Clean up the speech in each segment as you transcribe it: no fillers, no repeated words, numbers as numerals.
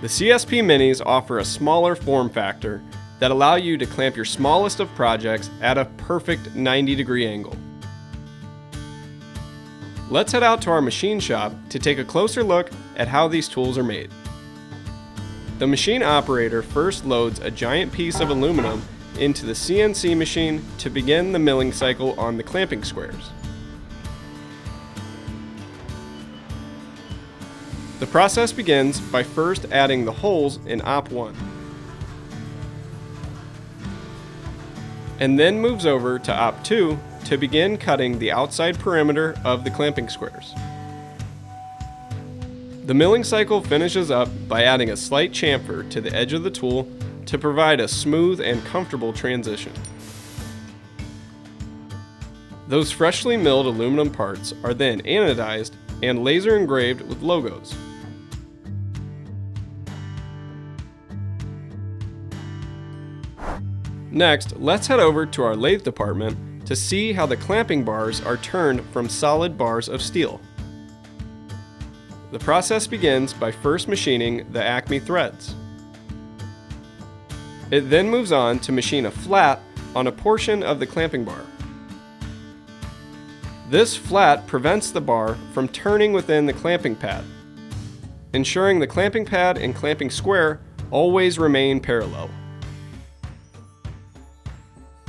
The CSP-MINIs offer a smaller form factor that allow you to clamp your smallest of projects at a perfect 90-degree angle. Let's head out to our machine shop to take a closer look at how these tools are made. The machine operator first loads a giant piece of aluminum into the CNC machine to begin the milling cycle on the clamping squares. The process begins by first adding the holes in Op 1, and then moves over to Op 2 to begin cutting the outside perimeter of the clamping squares. The milling cycle finishes up by adding a slight chamfer to the edge of the tool to provide a smooth and comfortable transition. Those freshly milled aluminum parts are then anodized and laser engraved with logos. Next, let's head over to our lathe department to see how the clamping bars are turned from solid bars of steel. The process begins by first machining the Acme threads. It then moves on to machine a flat on a portion of the clamping bar. This flat prevents the bar from turning within the clamping pad, ensuring the clamping pad and clamping square always remain parallel.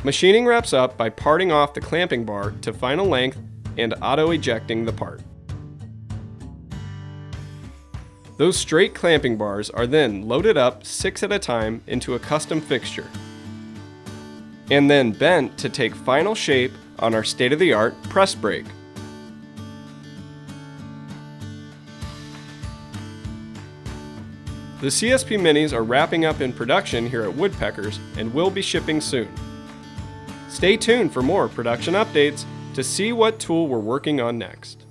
Machining wraps up by parting off the clamping bar to final length and auto-ejecting the part. Those straight clamping bars are then loaded up 6 at a time into a custom fixture, and then bent to take final shape on our state-of-the-art press brake. The CSP-MINIs are wrapping up in production here at Woodpeckers and will be shipping soon. Stay tuned for more production updates to see what tool we're working on next.